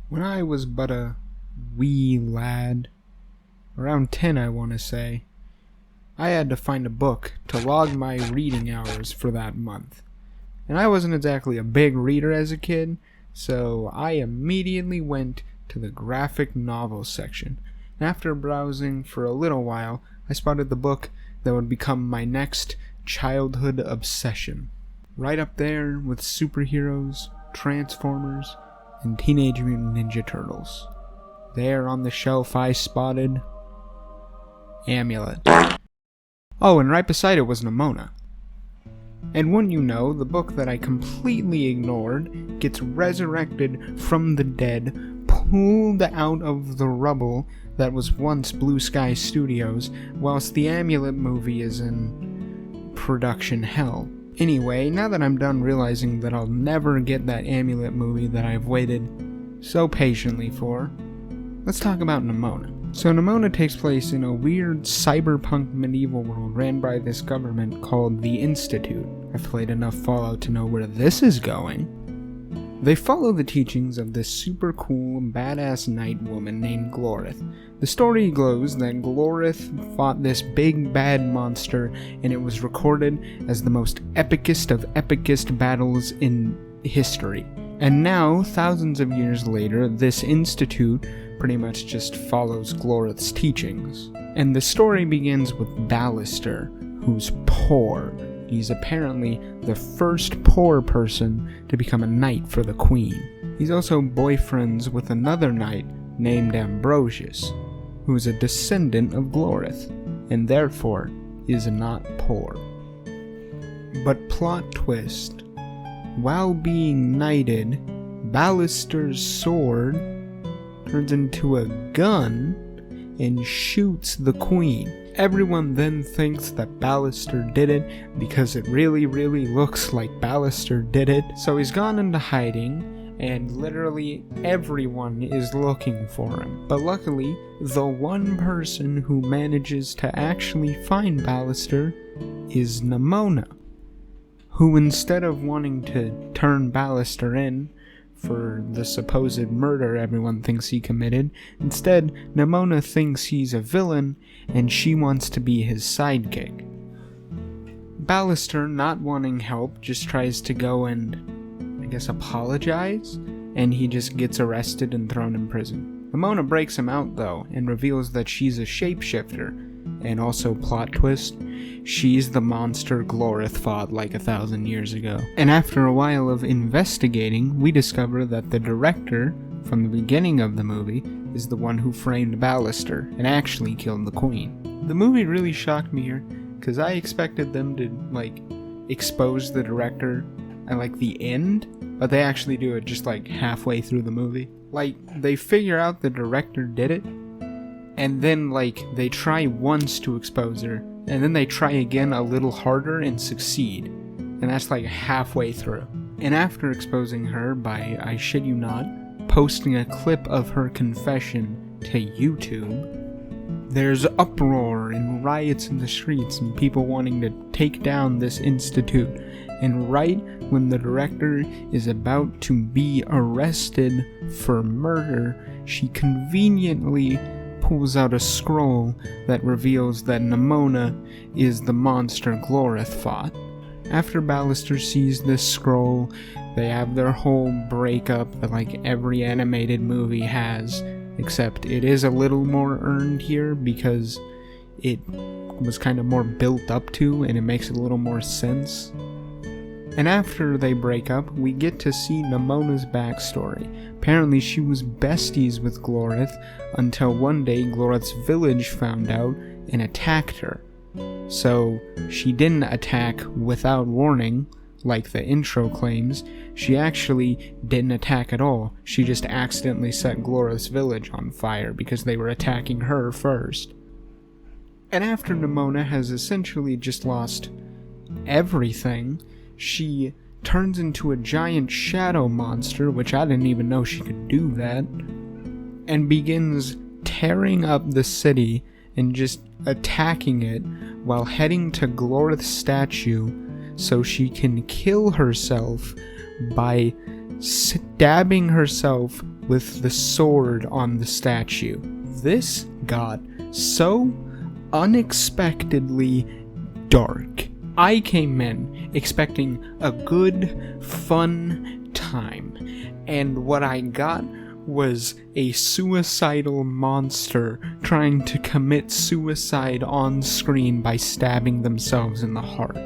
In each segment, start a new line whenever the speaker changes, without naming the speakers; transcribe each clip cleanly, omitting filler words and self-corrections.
When I was but a wee lad, around 10 I want to say, I had to find a book to log my reading hours for that month. And I wasn't exactly a big reader as a kid, so I immediately went to the graphic novel section. And after browsing for a little while, I spotted the book that would become my next childhood obsession. Right up there with superheroes, Transformers, and Teenage Mutant Ninja Turtles. There on the shelf I spotted Amulet. Oh, and right beside it was Nimona. And wouldn't you know, the book that I completely ignored gets resurrected from the dead, pulled out of the rubble that was once Blue Sky Studios, whilst the Amulet movie is in production hell. Anyway, now that I'm done realizing that I'll never get that Amulet movie that I've waited so patiently for, let's talk about Nimona. So Nimona takes place in a weird cyberpunk medieval world ran by this government called the Institute. I've played enough Fallout to know where this is going. They follow the teachings of this super cool, badass knight woman named Glorith. The story goes that Glorith fought this big bad monster, and it was recorded as the most epicest of epicest battles in history. And now, thousands of years later, this institute pretty much just follows Glorith's teachings. And the story begins with Ballister, who's poor. He's apparently the first poor person to become a knight for the queen. He's also boyfriends with another knight named Ambrosius, who's a descendant of Glorith, and therefore is not poor. But plot twist, while being knighted, Ballister's sword turns into a gun and shoots the queen. Everyone then thinks that Ballister did it because it really looks like Ballister did it. So he's gone into hiding and literally everyone is looking for him. But luckily, the one person who manages to actually find Ballister is Nimona, who instead of wanting to turn Ballister in for the supposed murder everyone thinks he committed, instead, Nimona thinks he's a villain and she wants to be his sidekick. Ballister, not wanting help, just tries to go and, I guess, apologize, and he just gets arrested and thrown in prison. Nimona breaks him out though, and reveals that she's a shapeshifter, and also plot twist, she's the monster Glorith fought like 1,000 years ago. And after a while of investigating, we discover that the director from the beginning of the movie is the one who framed Ballister and actually killed the queen. The movie really shocked me here, because I expected them to, expose the director at, the end, but they actually do it just, halfway through the movie. They figure out the director did it, and then, they try once to expose her, and then they try again a little harder and succeed. And that's halfway through. And after exposing her by, I shit you not, posting a clip of her confession to YouTube, there's uproar and riots in the streets and people wanting to take down this institute. And right when the director is about to be arrested for murder, she conveniently pulls out a scroll that reveals that Nimona is the monster Glorith fought. After Ballister sees this scroll, they have their whole breakup that every animated movie has, except it is a little more earned here because it was kind of more built up to and it makes a little more sense. And after they break up, we get to see Nimona's backstory. Apparently she was besties with Glorith until one day Glorith's village found out and attacked her. So she didn't attack without warning, like the intro claims. She actually didn't attack at all. She just accidentally set Glorith's village on fire because they were attacking her first. And after Nimona has essentially just lost everything, she turns into a giant shadow monster, which I didn't even know she could do that, and begins tearing up the city and just attacking it while heading to Glorith's statue so she can kill herself by stabbing herself with the sword on the statue. This got so unexpectedly dark. I came in expecting a good, fun time, and what I got was a suicidal monster trying to commit suicide on screen by stabbing themselves in the heart.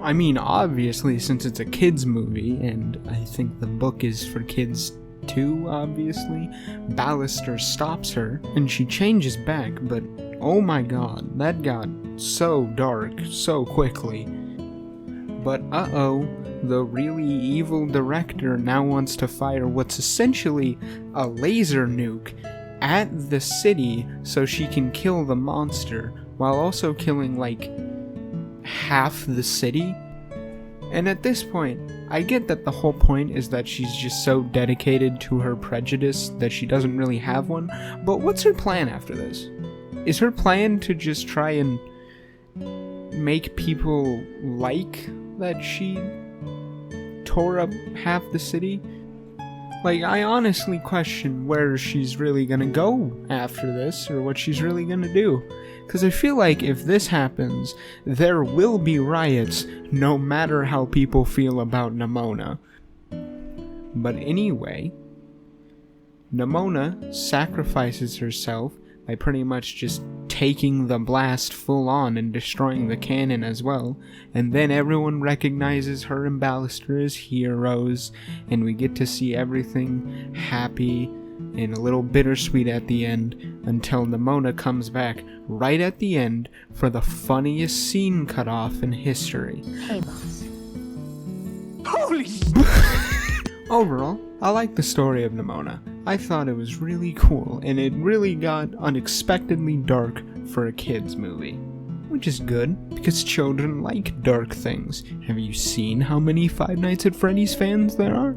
I mean, obviously, since it's a kids movie, and I think the book is for kids too, obviously, Ballister stops her, and she changes back, but oh my god, that got so dark so quickly. But the really evil director now wants to fire what's essentially a laser nuke at the city so she can kill the monster, while also killing like half the city. And at this point, I get that the whole point is that she's just so dedicated to her prejudice that she doesn't really have one, but what's her plan after this? Is her plan to just try and make people like that she tore up half the city? Like, I honestly question where she's really gonna go after this, or what she's really gonna do. Because I feel like if this happens, there will be riots, no matter how people feel about Nimona. But anyway, Nimona sacrifices herself by pretty much just taking the blast full on and destroying the cannon as well, and then everyone recognizes her and Ballister as heroes, and we get to see everything happy and a little bittersweet at the end, until Nimona comes back right at the end for the funniest scene cut off in history.
Hey, boss.
Holy Overall, I like the story of Nimona. I thought it was really cool, and it really got unexpectedly dark for a kids movie. Which is good, because children like dark things. Have you seen how many Five Nights at Freddy's fans there are?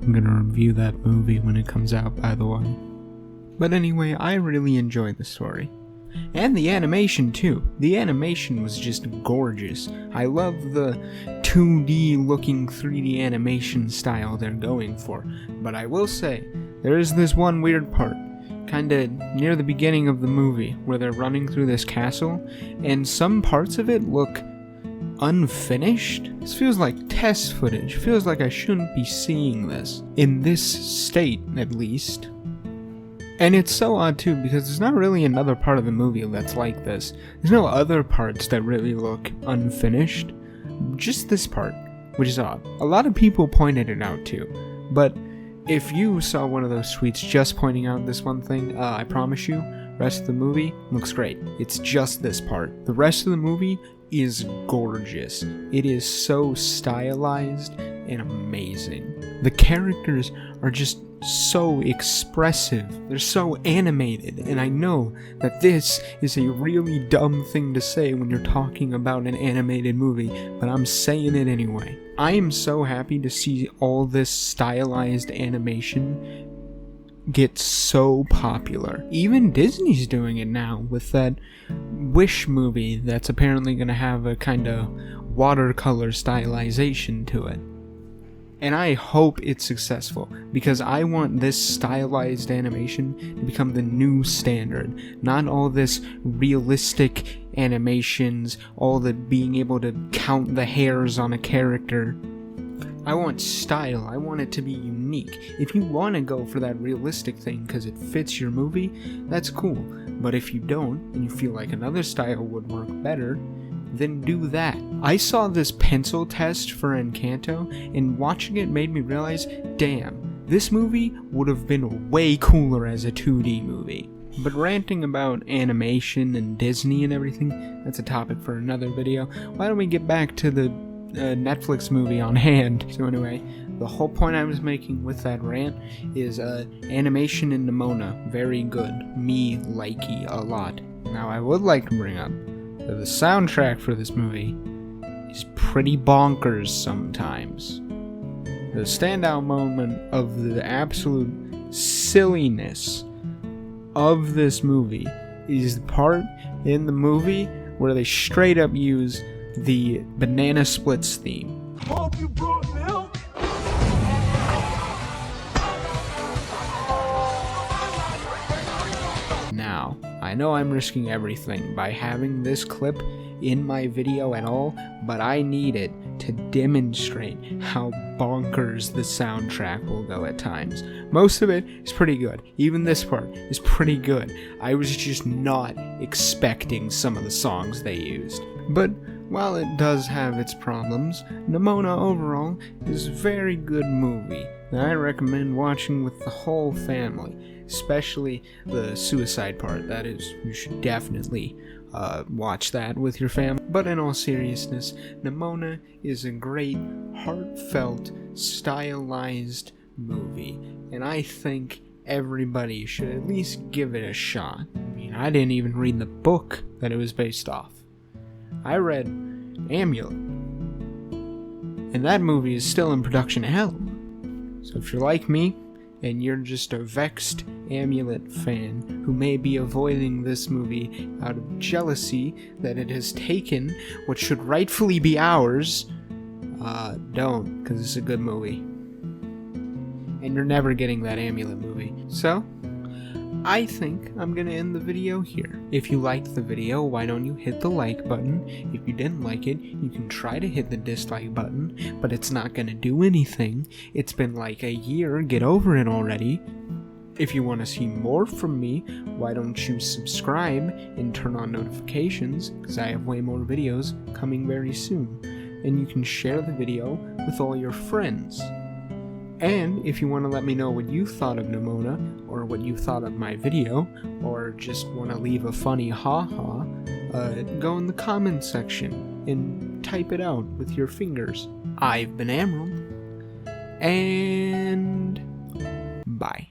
I'm gonna review that movie when it comes out, by the way. But anyway, I really enjoyed the story. And the animation too. The animation was just gorgeous. I love the 2D looking 3D animation style they're going for. But I will say, there is this one weird part, kinda near the beginning of the movie, where they're running through this castle, and some parts of it look unfinished. This feels like test footage. Feels like I shouldn't be seeing this. In this state, at least. And it's so odd too, because there's not really another part of the movie that's like this. There's no other parts that really look unfinished. Just this part, which is odd. A lot of people pointed it out too. But if you saw one of those tweets just pointing out this one thing, I promise you, rest of the movie looks great. It's just this part. The rest of the movie is gorgeous. It is so stylized and amazing. The characters are just so expressive. They're so animated, and I know that this is a really dumb thing to say when you're talking about an animated movie, but I'm saying it anyway. I am so happy to see all this stylized animation get so popular. Even Disney's doing it now with that Wish movie that's apparently going to have a kind of watercolor stylization to it. And I hope it's successful, because I want this stylized animation to become the new standard. Not all this realistic animations, all the being able to count the hairs on a character. I want style. I want it to be unique. If you want to go for that realistic thing because it fits your movie, that's cool. But if you don't, and you feel like another style would work better, then do that. I saw this pencil test for Encanto, and watching it made me realize, damn, this movie would have been way cooler as a 2D movie. But ranting about animation and Disney and everything, that's a topic for another video. Why don't we get back to the Netflix movie on hand? So anyway, the whole point I was making with that rant is animation in Nimona, very good. Me likey a lot. Now I would like to bring up that the soundtrack for this movie is pretty bonkers sometimes. The standout moment of the absolute silliness of this movie is the part in the movie where they straight up use the Banana Splits theme.
Hope you brought milk.
I know I'm risking everything by having this clip in my video at all, but I need it to demonstrate how bonkers the soundtrack will go at times. Most of it is pretty good. Even this part is pretty good. I was just not expecting some of the songs they used. But while it does have its problems, Nimona overall is a very good movie that I recommend watching with the whole family, especially the suicide part. That is, you should definitely watch that with your family. But in all seriousness, Nimona is a great, heartfelt, stylized movie, and I think everybody should at least give it a shot. I mean, I didn't even read the book that it was based off. I read Amulet, and that movie is still in production hell. So if you're like me, and you're just a vexed Amulet fan who may be avoiding this movie out of jealousy that it has taken what should rightfully be ours, don't, because it's a good movie. And you're never getting that Amulet movie. So, I think I'm gonna end the video here. If you liked the video, why don't you hit the like button? If you didn't like it, you can try to hit the dislike button, but it's not gonna do anything. It's been like a year, get over it already. If you want to see more from me, why don't you subscribe and turn on notifications, because I have way more videos coming very soon. And you can share the video with all your friends. And if you want to let me know what you thought of Nimona, or what you thought of my video, or just want to leave a funny haha, go in the comments section and type it out with your fingers. I've been Emerald, and bye.